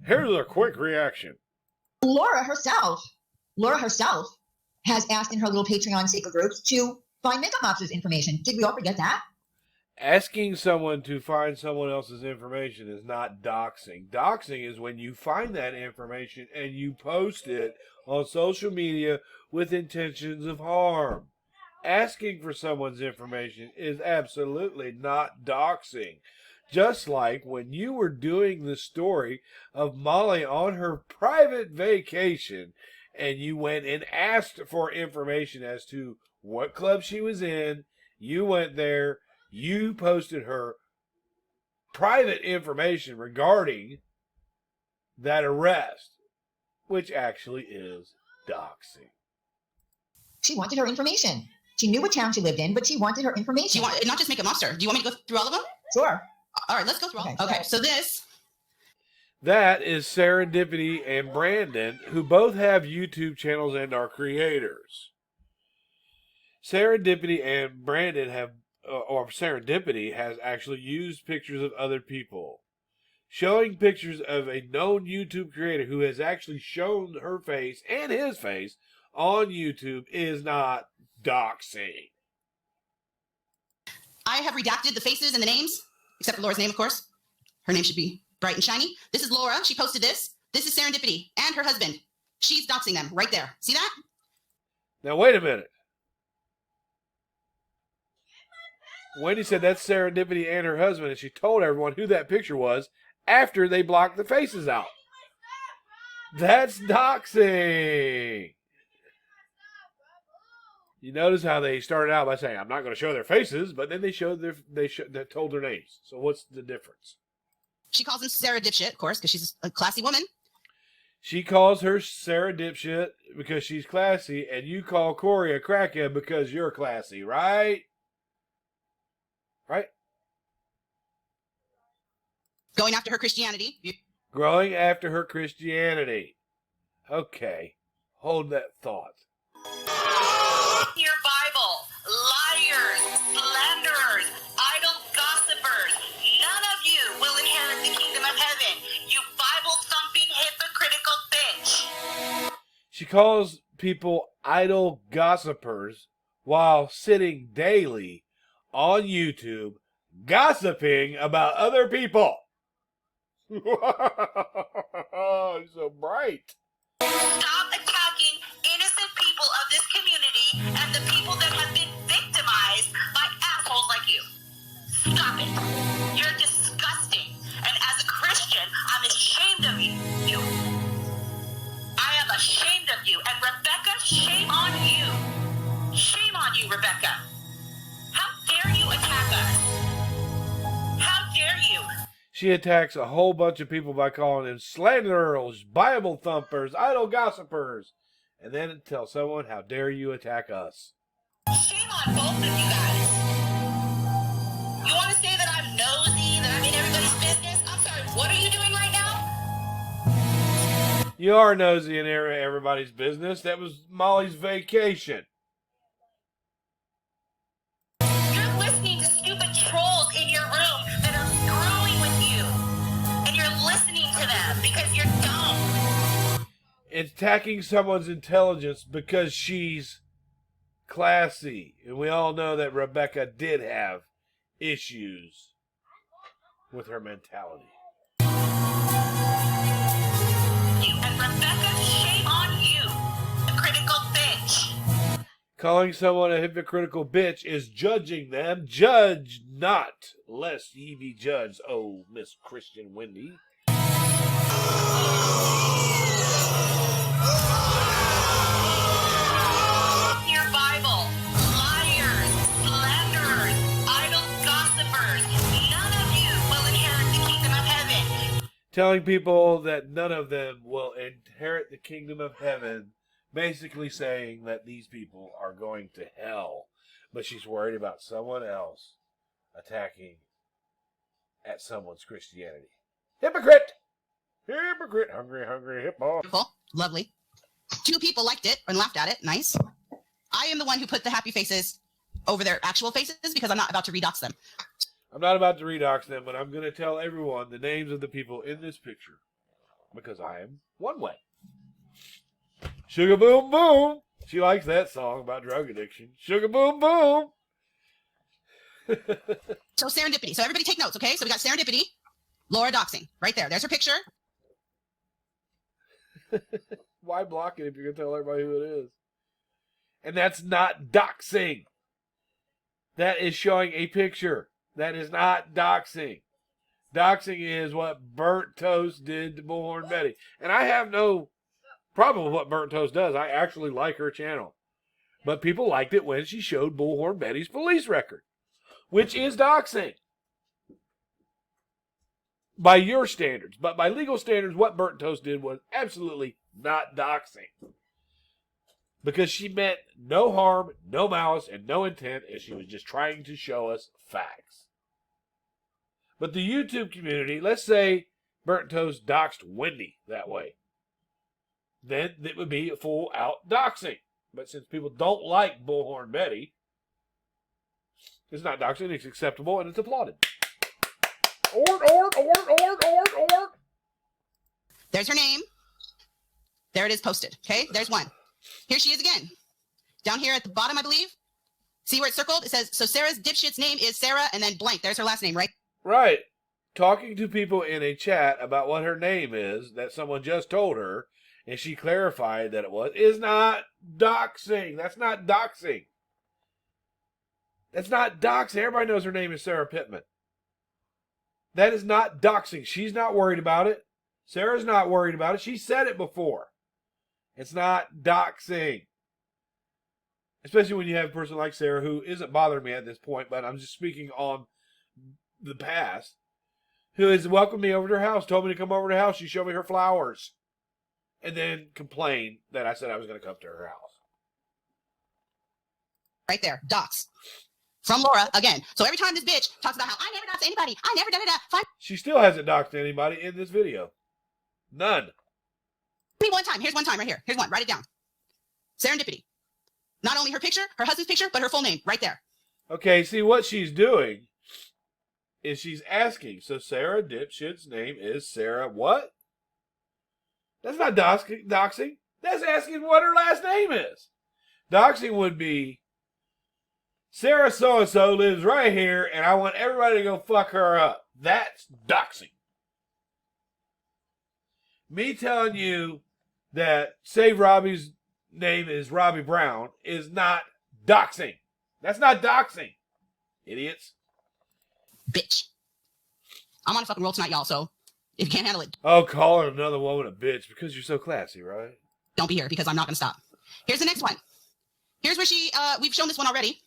Here's a quick reaction. Laura herself has asked in her little Patreon secret groups to find makeup officers' information. Did we all forget that? Asking someone to find someone else's information is not doxing. Doxing is when you find that information and you post it on social media with intentions of harm. Asking for someone's information is absolutely not doxing. Just like when you were doing the story of Molly on her private vacation and you went and asked for information as to what club she was in, you went there, you posted her private information regarding that arrest, which actually is doxing. She wanted her information. She knew what town she lived in, but she wanted her information. Not just makeup officer. Do you want me to go through all of them? Sure. All right, let's go through all. Okay, so that is Serendipity and Brandon, who both have YouTube channels and are creators. Serendipity and Brandon Serendipity has actually used pictures of other people. Showing pictures of a known YouTube creator who has actually shown her face and his face on YouTube is not doxing. I have redacted the faces and the names, except for Laura's name, of course. Her name should be bright and shiny. This is Laura. She posted this. This is Serendipity and her husband. She's doxing them right there. See that? Now, wait a minute. Wendy said that's Serendipity and her husband, and she told everyone who that picture was after they blocked the faces out. That's doxing. You notice how they started out by saying, I'm not going to show their faces, but then they told their names. So what's the difference? She calls him Sarah Dipshit, of course, because she's a classy woman. She calls her Sarah Dipshit because she's classy, and you call Corey a crackhead because you're classy, right? Right? Going after her Christianity. Going after her Christianity. Okay. Hold that thought. Your Bible, liars, slanderers, idle gossipers, none of you will inherit the kingdom of heaven, you Bible-thumping, hypocritical bitch. She calls people idle gossipers while sitting daily on YouTube gossiping about other people. You're so bright. Stop attacking innocent people of this community and the people that have been victimized by assholes like you. Stop it. You're disgusting. And as a Christian, I'm ashamed of you. I am ashamed of you. And Rebecca, shame on you. Shame on you, Rebecca. How dare you attack us? How dare you? She attacks a whole bunch of people by calling them slanderers, Bible thumpers, idle gossipers, and then tell someone, how dare you attack us? Shame on both of you guys. You want to say that I'm nosy, that I'm in everybody's business? I'm sorry, what are you doing right now? You are nosy in everybody's business. That was Molly's vacation. You're listening to stupid trolls in your room that are screwing with you. And you're listening to them because you're dumb. Attacking someone's intelligence because she's classy. And we all know that Rebecca did have issues with her mentality. And Rebecca, shame on you, a critical bitch. Calling someone a hypocritical bitch is judging them. Judge not, lest ye be judged, oh Miss Christian Wendy. Your Bible, liars, slanderers, idle gossipers, none of you will inherit the kingdom of heaven. Telling people that none of them will inherit the kingdom of heaven, basically saying that these people are going to hell. But she's worried about someone else attacking at someone's Christianity. Hypocrite! Hypocrite! Hungry, hungry, hippo. Beautiful. Lovely. 2 people liked it and laughed at it. Nice. I am the one who put the happy faces over their actual faces because I'm not about to redox them. I'm not about to redox them, but I'm going to tell everyone the names of the people in this picture. because I am one way. Sugar boom boom. She likes that song about drug addiction. Sugar boom boom. So serendipity. So everybody take notes, okay? So we got serendipity, Laura doxing. Right there. There's her picture. Why block it if you're going to tell everybody who it is? And that's not doxing. That is showing a picture. That is not doxing. Doxing is what Burnt Toast did to Bullhorn Betty. And I have no problem with what Burnt Toast does. I actually like her channel. But people liked it when she showed Bullhorn Betty's police record, which is doxing. By your standards. But by legal standards, what Burnt Toast did was absolutely not doxing. Because she meant no harm, no malice, and no intent, and she was just trying to show us facts. But the YouTube community, let's say Burnt Toast doxed Wendy that way, then it would be a full-out doxing. But since people don't like Bullhorn Betty, it's not doxing, it's acceptable, and it's applauded. Or. There's her name. There it is posted. Okay, there's one. Here she is again. Down here at the bottom, I believe. See where it's circled? It says, so Sarah's dipshit's name is Sarah, and then blank. There's her last name, right? Right. Talking to people in a chat about what her name is that someone just told her, and she clarified that it was, is not doxing. That's not doxing. That's not doxing. Everybody knows her name is Sarah Pittman. That is not doxing. She's not worried about it. Sarah's not worried about it. She said it before. It's not doxing. Especially when you have a person like Sarah who isn't bothering me at this point, but I'm just speaking on the past, who has welcomed me over to her house, told me to come over to her house. She showed me her flowers, and then complained that I said I was going to come to her house. Right there. Dox. From Laura again. So every time this bitch talks about how I never dox anybody, I never da-da-da. She still hasn't doxed anybody in this video. None. Me one time. Here's one time right here. Here's one. Write it down. Serendipity. Not only her picture, her husband's picture, but her full name right there. Okay, see what she's doing is she's asking. So Sarah Dipshit's name is Sarah what? That's not doxing. That's asking what her last name is. Doxing would be Sarah so-and-so lives right here and I want everybody to go fuck her up. That's doxing. Me telling you that Save Robbie's name is Robbie Brown is not doxing. That's not doxing. Idiots. Bitch. I'm on a fucking roll tonight, y'all, so if you can't handle it, Oh, calling another woman a bitch because you're so classy, right? don't be here because I'm not going to stop. Here's the next one. Here's where we've shown this one already.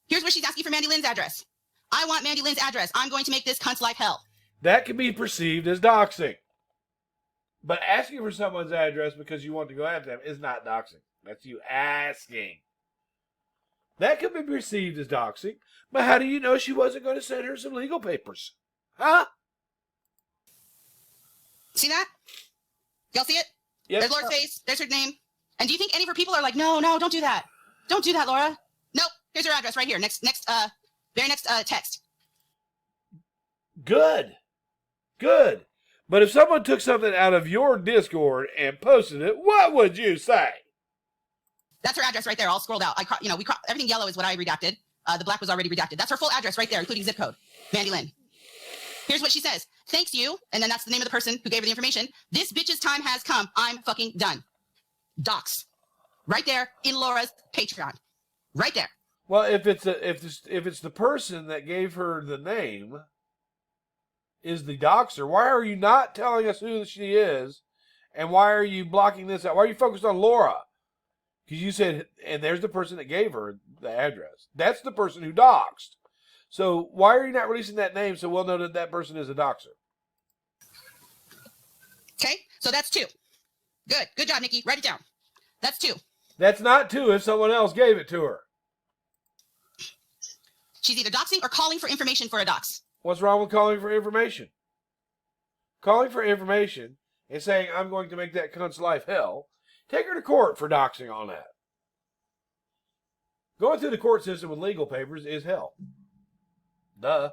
Here's where she's asking for Mandy Lynn's address. I want Mandy Lynn's address. I'm going to make this cunt's life hell. That can be perceived as doxing. But asking for someone's address because you want to go after them is not doxing. That's you asking. That can be perceived as doxing. But how do you know she wasn't going to send her some legal papers? Huh? See that? Y'all see it? Yes. There's Laura's face. There's her name. And do you think any of her people are like, no, don't do that. Don't do that, Laura. Nope. Here's her address right here. Very next text. Good. But if someone took something out of your Discord and posted it, what would you say? That's her address right there, all scrolled out. Everything yellow is what I redacted. The black was already redacted. That's her full address right there, including zip code. Mandy Lynn. Here's what she says. Thanks you. And then that's the name of the person who gave her the information. This bitch's time has come. I'm fucking done. Docs. Right there in Laura's Patreon. Right there. Well, if it's the person that gave her the name is the doxer, why are you not telling us who she is? And why are you blocking this out? Why are you focused on Laura? Because you said, and there's the person that gave her the address. That's the person who doxed. So why are you not releasing that name so we'll know that that person is a doxer? Okay, so that's 2. Good job, Nikki. Write it down. That's 2. That's not 2 if someone else gave it to her. She's either doxing or calling for information for a dox. What's wrong with calling for information? Calling for information and saying, I'm going to make that cunt's life hell. Take her to court for doxing on that. Going through the court system with legal papers is hell. Duh.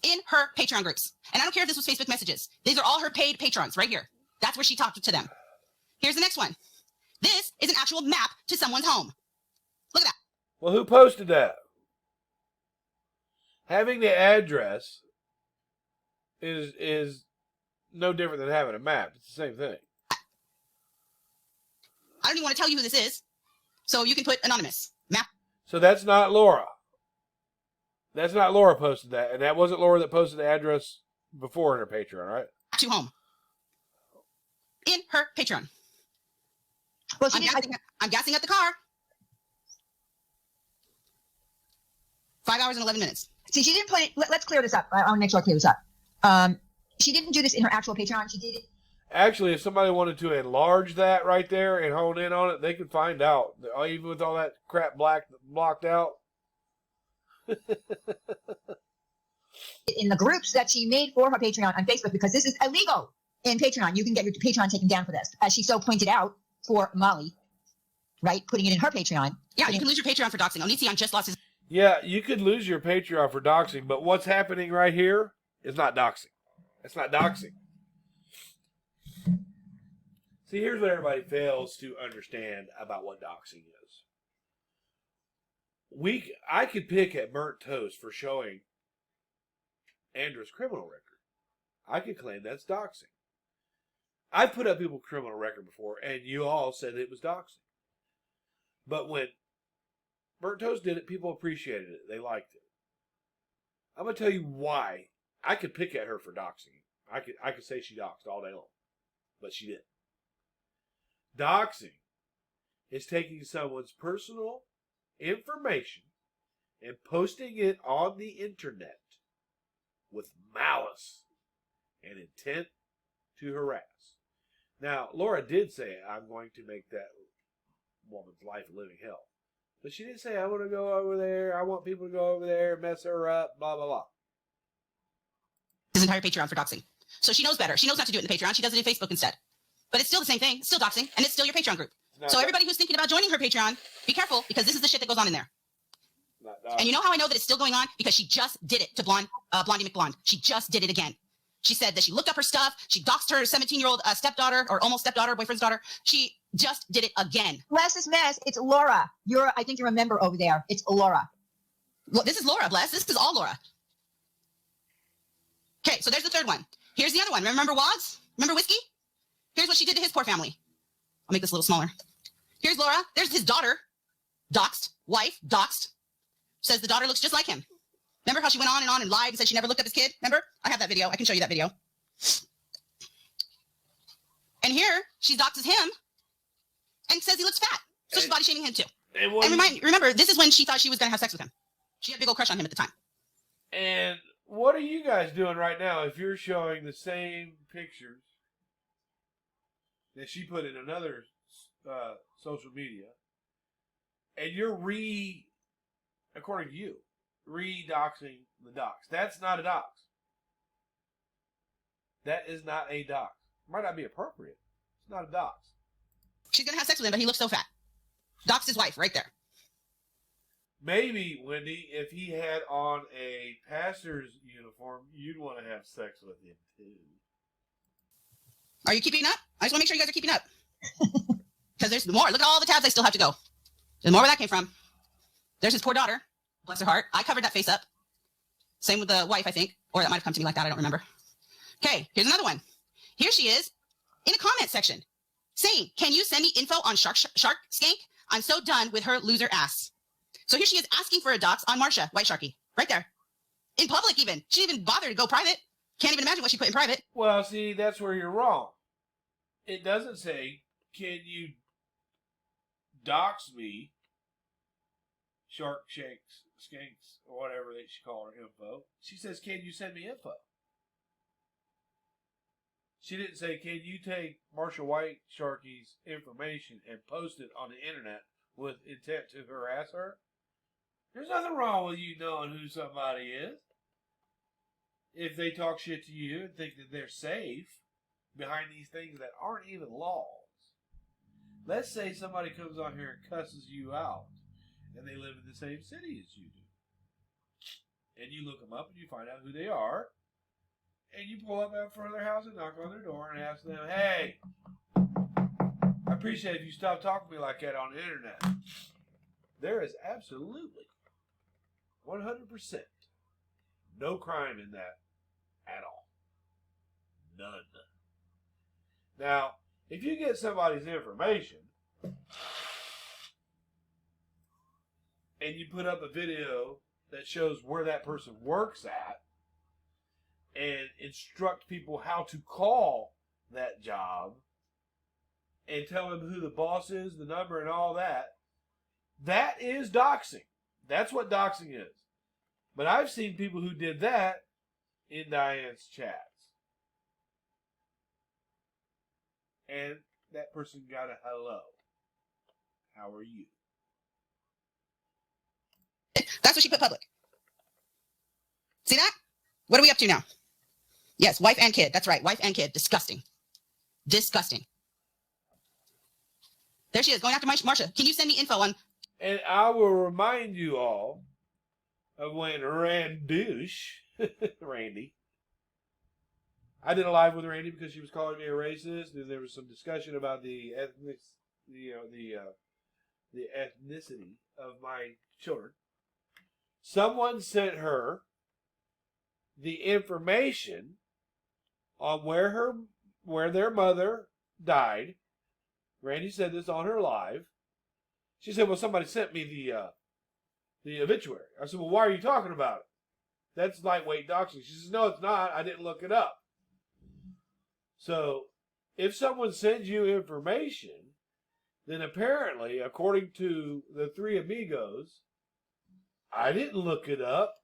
in her Patreon groups. And I don't care if this was Facebook messages. These are all her paid patrons right here. That's where she talked to them. Here's the next one. This is an actual map to someone's home. Look at that. Well, who posted that? Having the address is no different than having a map. It's the same thing. I don't even want to tell you who this is, so you can put anonymous. Map. So that's not Laura. That's not Laura posted that, and that wasn't Laura that posted the address before in her Patreon, right? To home. In her Patreon. Well, I'm gassing at the car. 5 hours and 11 minutes. see, she didn't put it. Let's clear this up. I want to make sure I clear this up. She didn't do this in her actual Patreon. She did it. Actually, if somebody wanted to enlarge that right there and hone in on it, they could find out. Even with all that crap blocked out. In the groups that she made for her Patreon on Facebook, because this is illegal in Patreon. You can get your Patreon taken down for this, as she so pointed out for Molly, right? Putting it in her Patreon. Yeah, you can lose your Patreon for doxing. Onision just lost his. Yeah, you could lose your Patreon for doxing, but what's happening right here is not doxing. It's not doxing. See, here's what everybody fails to understand about what doxing is. I could pick at Burnt Toast for showing Andrew's criminal record. I could claim that's doxing. I've put up people's criminal record before, and you all said it was doxing. But when Burnt Toast did it, people appreciated it. They liked it. I'm going to tell you why. I could pick at her for doxing. I could say she doxed all day long. But she didn't. Doxing is taking someone's personal information and posting it on the internet with malice and intent to harass. Now, Laura did say, I'm going to make that woman's life a living hell. But she didn't say, I want to go over there, I want people to go over there, mess her up, blah, blah, blah. His entire Patreon for doxing. So she knows better. She knows not to do it in the Patreon. She does it in Facebook instead. But it's still the same thing. It's still doxing, and it's still your Patreon group. So everybody who's thinking about joining her Patreon, be careful, because this is the shit that goes on in there. And you know how I know that it's still going on? Because she just did it to Blondie McBlonde. She just did it again. She said that she looked up her stuff. She doxed her 17-year-old stepdaughter, or almost stepdaughter, boyfriend's daughter. She just did it again. Bless this mess. It's Laura. I think you're a member over there. It's Laura. Well, this is Laura, Bless. This is all Laura. Okay, so there's the third one. Here's the other one. Remember Wads? Remember Whiskey? Here's what she did to his poor family. I'll make this a little smaller. Here's Laura. There's his daughter. Doxed. Wife. Doxed. Says the daughter looks just like him. Remember how she went on and lied and said she never looked up his kid? Remember? I have that video. I can show you that video. And here, she doxes him and says he looks fat. So she's body shaming him too. And remember, this is when she thought she was going to have sex with him. She had a big old crush on him at the time. And what are you guys doing right now if you're showing the same pictures that she put in another social media, and you're according to you, re-doxing the dox? That's not a dox. That is not a dox. Might not be appropriate. It's not a dox. She's going to have sex with him, but he looks so fat. Doxed his wife right there. Maybe, Wendy, if he had on a pastor's uniform, you'd want to have sex with him too. Are you keeping up? I just want to make sure you guys are keeping up. Because there's more. Look at all the tabs I still have to go. There's more where that came from. There's his poor daughter. Bless her heart. I covered that face up. Same with the wife, I think. Or that might have come to me like that. I don't remember. Okay, here's another one. Here she is in a comment section saying, can you send me info on Shark Skank? I'm so done with her loser ass. So here she is asking for a dox on Marsha, White Sharky. Right there. In public even. She didn't even bother to go private. Can't even imagine what she put in private. Well, see, that's where you're wrong. It doesn't say, can you dox me, Skanks, or whatever they should call her info. She says, can you send me info? She didn't say, can you take Marsha White Sharky's information and post it on the internet with intent to harass her? There's nothing wrong with you knowing who somebody is. If they talk shit to you and think that they're safe behind these things that aren't even laws. Let's say somebody comes on here and cusses you out and they live in the same city as you do. and you look them up and you find out who they are, and you pull up out front of their house and knock on their door and ask them, hey, I appreciate if you stop talking to me like that on the internet. There is absolutely 100% no crime in that at all. None. Now, if you get somebody's information and you put up a video that shows where that person works at and instruct people how to call that job and tell them who the boss is, the number, and all that, that is doxing. That's what doxing is. But I've seen people who did that in Diane's chats. And that person got a hello. How are you? That's what she put public. See that? What are we up to now? Yes, wife and kid. That's right. Wife and kid. Disgusting. Disgusting. There she is, going after Marsha. Can you send me info on... And I will remind you all of when Randy, I did a live with Randy because she was calling me a racist, and there was some discussion about the ethnicity of my children. Someone sent her the information on where their mother died. Randy said this on her live. She said, well, somebody sent me the obituary. I said, well, why are you talking about it? That's lightweight doxing. She says, no, it's not. I didn't look it up. So if someone sends you information, then apparently, according to the three amigos, I didn't look it up,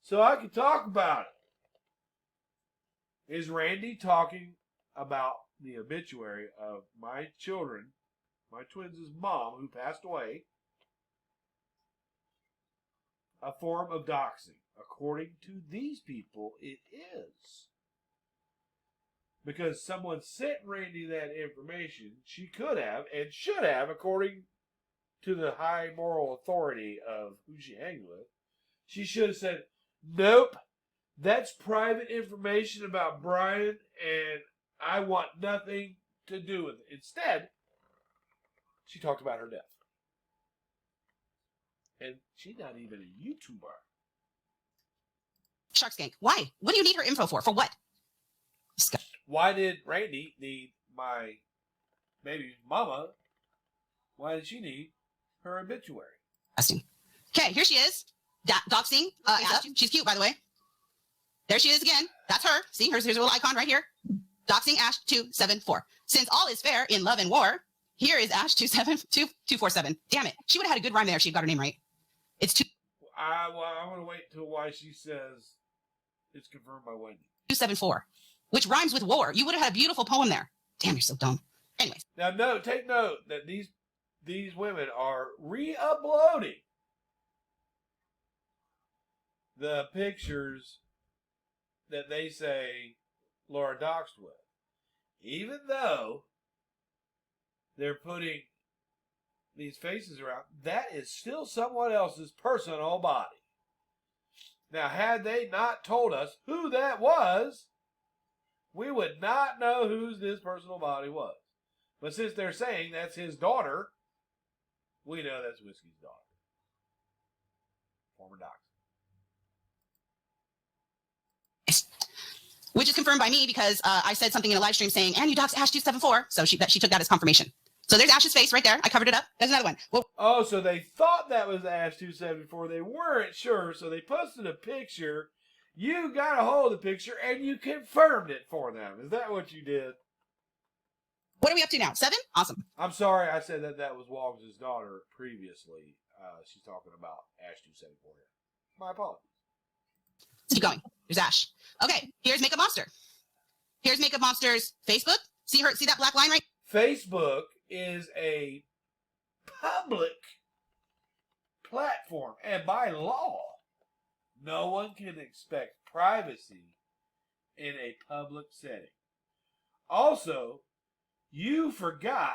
so I could talk about it. Is Randy talking about the obituary of my children, my twins' mom, who passed away, a form of doxing? According to these people, it is. Because someone sent Randy that information, she could have and should have, according to the high moral authority of who she hangs with, she should have said, nope, that's private information about Bryan, and I want nothing to do with it. Instead, she talked about her death. And she's not even a YouTuber. Shark Skank. Why? What do you need her info for? For what? Why did Randy need my baby mama? Why did she need her obituary? Okay, here she is. Doxing. She's cute, by the way. There she is again. That's her. See, here's a little icon right here. Doxing Ash274. Since all is fair in love and war, here is Ash247. Damn it. She would have had a good rhyme there if she got her name right. It's two. I want to wait until why she says it's confirmed by Wendy. 274, which rhymes with war. You would have had a beautiful poem there. Damn, you're so dumb. Anyways. Now, take note that these women are re-uploading the pictures that they say Laura doxed with. Even though they're putting these faces around, that is still someone else's personal body. Now, had they not told us who that was, we would not know whose this personal body was. But since they're saying that's his daughter, we know that's Whiskey's daughter. Former doctor. Which is confirmed by me because I said something in a live stream saying, and you doxed Ash274. So she took that as confirmation. So there's Ash's face right there. I covered it up. There's another one. Well, oh, so they thought that was Ash274. They weren't sure, so they posted a picture. You got a hold of the picture, and you confirmed it for them. Is that what you did? What are we up to now? 7? Awesome. I'm sorry I said that was Woggs' daughter previously. She's talking about Ash274 here. My apologies. Let's keep going. There's Ash. Okay, here's Makeup Monster. Here's Makeup Monster's Facebook. See that black line right? Facebook is a public platform, and by law, no one can expect privacy in a public setting. Also, you forgot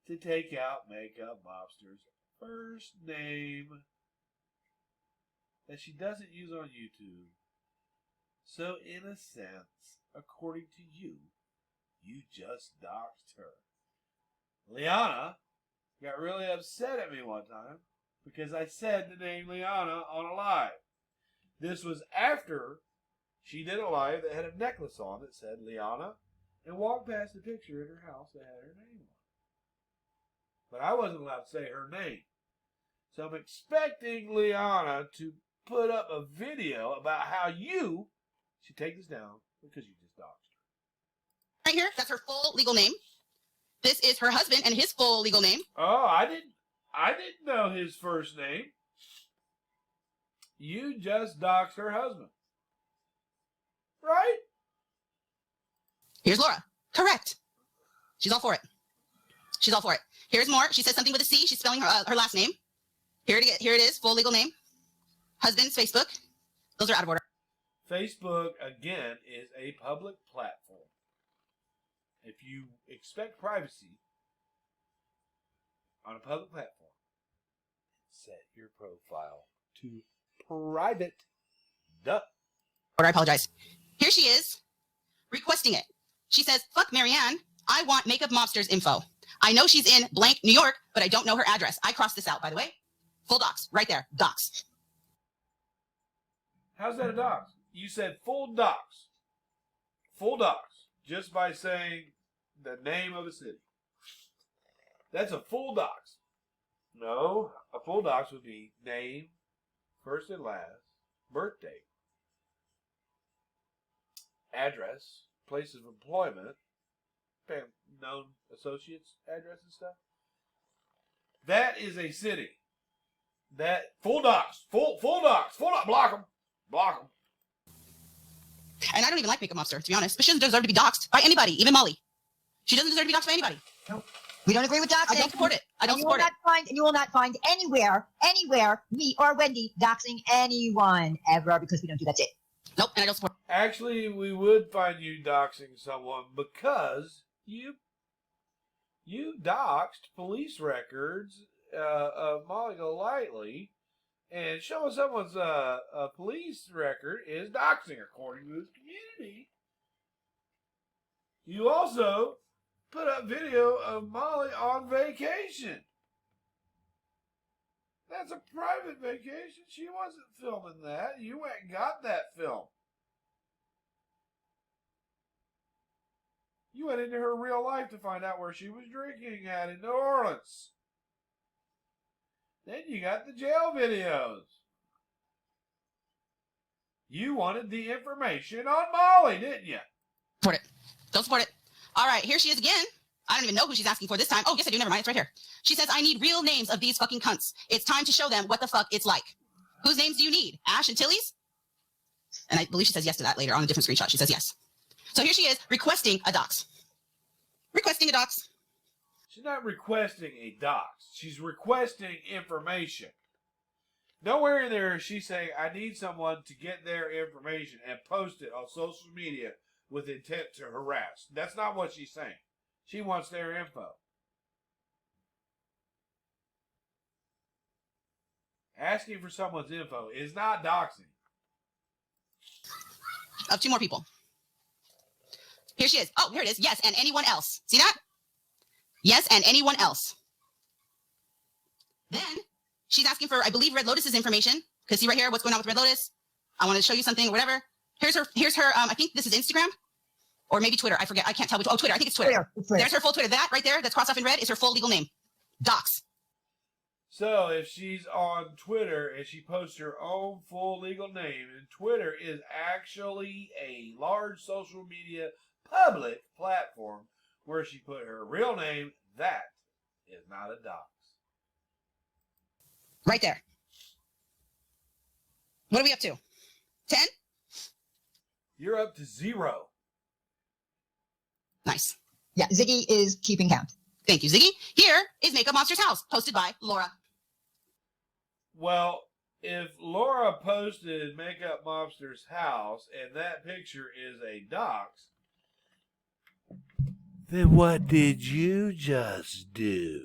to take out Makeup Monster's first name. that she doesn't use on YouTube. So in a sense, according to you, you just doxed her. Liana got really upset at me one time because I said the name Liana on a live. This was after she did a live that had a necklace on that said Liana and walked past a picture in her house that had her name on it. But I wasn't allowed to say her name. So I'm expecting Liana to put up a video about how you should take this down because you just doxed her. Right here, that's her full legal name. This is her husband and his full legal name. Oh, I didn't know his first name. You just doxed her husband. Right? Here's Laura. Correct. She's all for it. She's all for it. Here's more. She says something with a C. She's spelling her last name. Here it is, full legal name. Husband's Facebook. Those are out of order. Facebook, again, is a public platform. If you expect privacy on a public platform, set your profile to private. Duh. Or I apologize. Here she is, requesting it. She says, fuck Marianne, I want Makeup Mobster's info. I know she's in blank New York, but I don't know her address. I crossed this out, by the way. Full docs, right there, docs. How's that a dox? You said full docs. Full docs. Just by saying the name of a city. That's a full docs. No, a full docs would be name, first and last, birth date, address, place of employment, known associates, address and stuff. That is a city. That full docs, full docs, block them. And I don't even like Makeup Mobster, to be honest. But she doesn't deserve to be doxxed by anybody, even Molly. She doesn't deserve to be doxxed by anybody. No. We don't agree with doxing. I don't support it. I don't support it. You will not find anywhere, me or Wendy doxing anyone ever because we don't do that shit. Nope, and I don't support it. Actually, we would find you doxing someone because you doxed police records of Molly Golightly, and showing someone's a police record is doxing according to this community. You also put up video of Molly on vacation. That's a private vacation. She wasn't filming that. You went and got that film. You went into her real life to find out where she was drinking at in New Orleans. Then you got the jail videos. You wanted the information on Molly, didn't you? Support it. Don't support it. All right, here she is again. I don't even know who she's asking for this time. Oh, yes, I do. Never mind. It's right here. She says, I need real names of these fucking cunts. It's time to show them what the fuck it's like. Whose names do you need? Ash and Tilly's? And I believe she says yes to that later on a different screenshot. She says yes. So here she is requesting a dox. Requesting a dox. She's not requesting a dox. She's requesting information. Nowhere in there is she saying, I need someone to get their information and post it on social media with intent to harass. That's not what she's saying. She wants their info. Asking for someone's info is not doxing. Of two more people. Here she is. Oh, here it is. Yes, and anyone else. See that? Yes, and anyone else. Then she's asking for, I believe, Red Lotus's information. Because see right here, what's going on with Red Lotus? I want to show you something or whatever. Here's her, I think this is Instagram. Or maybe Twitter. I forget. I can't tell which. Oh, Twitter. I think it's Twitter. There's her full Twitter. That right there, that's crossed off in red, is her full legal name. Dox. So if she's on Twitter and she posts her own full legal name, and Twitter is actually a large social media public platform where she put her real name, that is not a dox. Right there. What are we up to? 10? You're up to 0. Nice. Yeah, Ziggy is keeping count. Thank you, Ziggy. Here is Makeup Monster's house, posted by Laura. Well, if Laura posted Makeup Mobster's house and that picture is a dox, then what did you just do?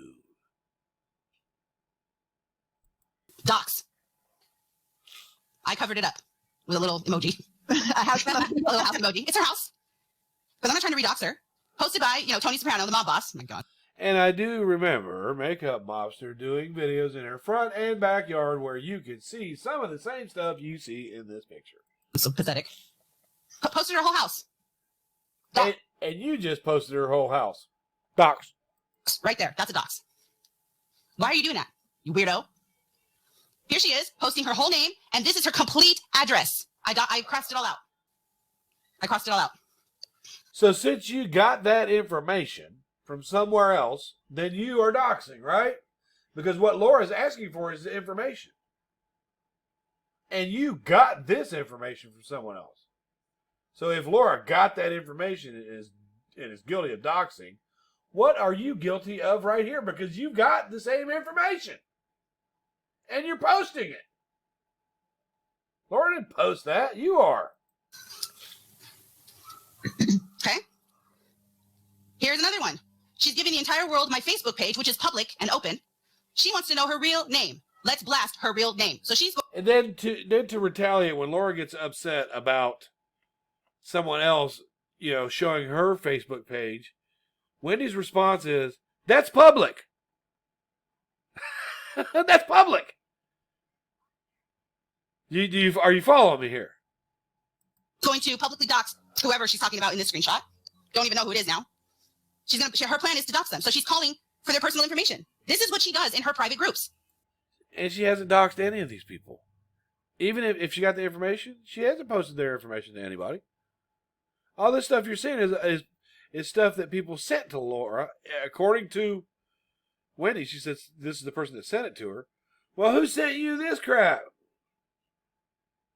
Dox. I covered it up with a little emoji. A house memo. A little house emoji. It's her house. Because I'm not trying to redox her. Posted by, Tony Soprano, the mob boss. Oh my God. And I do remember Makeup Mobster doing videos in her front and backyard where you could see some of the same stuff you see in this picture. So pathetic. Posted her whole house. And you just posted her whole house. Docs. Right there. That's a dox. Why are you doing that, you weirdo? Here she is, posting her whole name, and this is her complete address. I crossed it all out. So since you got that information from somewhere else, then you are doxing, right? Because what Laura's asking for is the information. And you got this information from someone else. So if Laura got that information and is guilty of doxing, what are you guilty of right here? Because you got the same information. And you're posting it. Laura didn't post that. You are. Okay. Here's another one. She's giving the entire world my Facebook page, which is public and open. She wants to know her real name. Let's blast her real name. So she's... And then to retaliate when Laura gets upset about someone else, showing her Facebook page, Wendy's response is, "That's public." That's public. Are you following me here? going to publicly dox whoever she's talking about in this screenshot. Don't even know who it is now. Her plan is to dox them. So she's calling for their personal information. This is what she does in her private groups. And she hasn't doxed any of these people. Even if she got the information, she hasn't posted their information to anybody. All this stuff you're seeing is stuff that people sent to Laura. According to Wendy, she says this is the person that sent it to her. Well, who sent you this crap?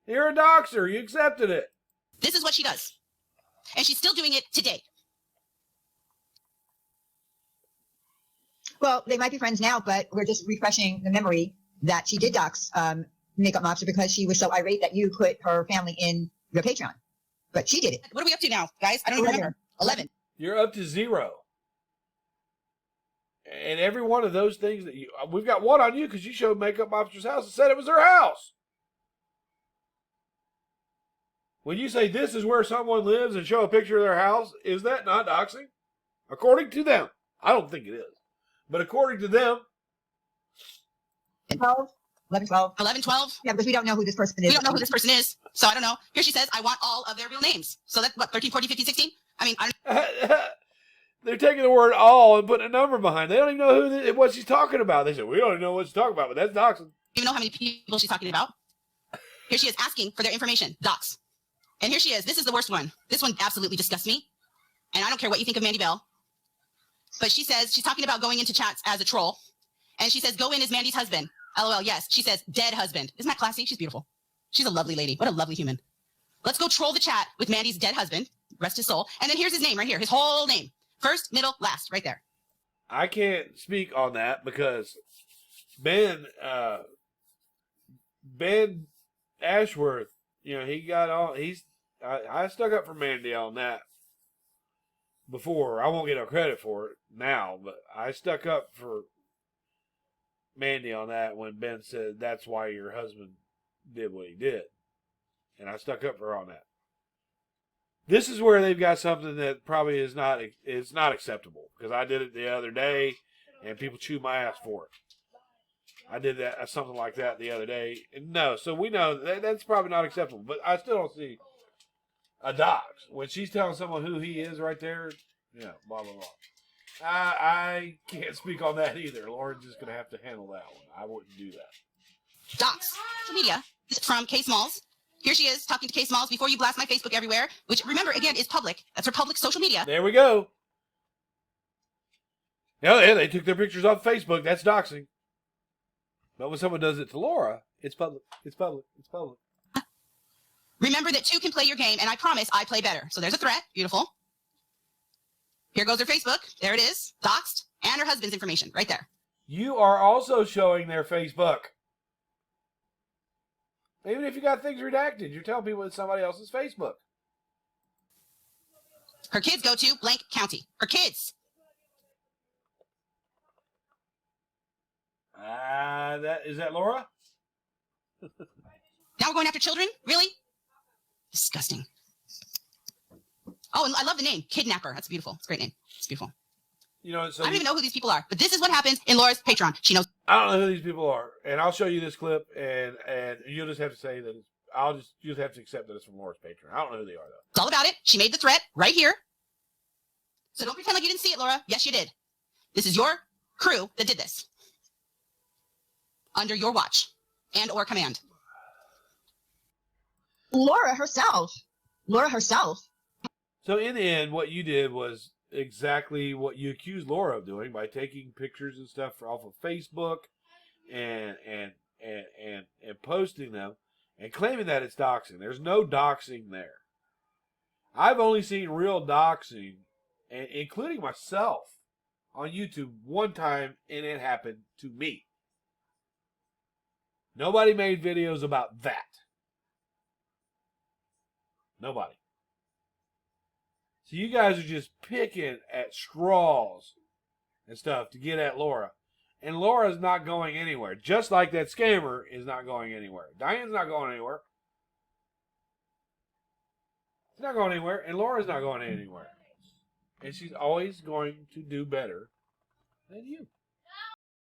You're a doxer. You accepted it. This is what she does. And she's still doing it today. Well, they might be friends now, but we're just refreshing the memory that she did dox Makeup Mobster because she was so irate that you put her family in your Patreon. But she did it. What are we up to now, guys? I don't even remember. 11. You're up to 0. And every one of those things that we've got one on you because you showed Makeup Mobster's house and said it was her house. When you say this is where someone lives and show a picture of their house, is that not doxing? According to them. I don't think it is. But according to them. 12, 11, 12. 11, 12. Yeah, because we don't know who this person is. We don't know who this person is. So I don't know. Here she says, I want all of their real names. So that's what, 13, 14, 15, 16? I mean, They're taking the word all and putting a number behind. They don't even know what she's talking about. They said, we don't even know what she's talking about, but that's doxing. Even know how many people she's talking about. Here she is asking for their information. Dox. And here she is. This is the worst one. This one absolutely disgusts me. And I don't care what you think of Mandy Bell. But she says, she's talking about going into chats as a troll. And she says, go in as Mandy's husband. LOL, yes. She says, dead husband. Isn't that classy? She's beautiful. She's a lovely lady. What a lovely human. Let's go troll the chat with Mandy's dead husband. Rest his soul. And then here's his name right here. His whole name. First, middle, last. Right there. I can't speak on that because Ben Ashworth, he got on. I stuck up for Mandy on that before. I won't get no credit for it now, but I stuck up for Mandy on that when Ben said that's why your husband did what he did. And I stuck up for her on that. This is where they've got something that probably is not acceptable because I did it the other day and people chewed my ass for it. I did that something like that the other day. No, so we know that's probably not acceptable, but I still don't see a dox when she's telling someone who he is right there. Yeah, blah blah blah. I can't speak on that either. Lauren's just gonna have to handle that one. I wouldn't do that. Dox. Social media from K Smalls. Here she is talking to K Smalls before you blast my Facebook everywhere, which remember again is public. That's her public social media. There we go. Yeah, they took their pictures off Facebook. That's doxing. But when someone does it to Laura, it's public. It's public. It's public. Remember that two can play your game, and I promise I play better. So there's a threat. Beautiful. Here goes her Facebook. There it is. Doxed. And her husband's information right there. You are also showing their Facebook. Even if you got things redacted, you're telling people it's somebody else's Facebook. Her kids go to blank county. Her kids. Is that Laura? Now we're going after children? Really? Disgusting. Oh, and I love the name, Kidnapper. That's beautiful. It's a great name. It's beautiful. You know, so I don't even know who these people are, but this is what happens in Laura's Patreon. She knows. I don't know who these people are, and I'll show you this clip, and you'll just have to say that you just have to accept that it's from Laura's Patreon. I don't know who they are though. It's all about it. She made the threat right here. So don't pretend like you didn't see it, Laura. Yes, you did. This is your crew that did this. Under your watch and or command. Laura herself. So in the end, what you did was exactly what you accused Laura of doing by taking pictures and stuff off of Facebook and posting them and claiming that it's doxing. There's no doxing there. I've only seen real doxing, including myself, on YouTube one time, and it happened to me. Nobody made videos about that. Nobody. So you guys are just picking at straws and stuff to get at Laura. And Laura's not going anywhere. Just like that scammer is not going anywhere. Diane's not going anywhere. She's not going anywhere. And Laura's not going anywhere. And she's always going to do better than you.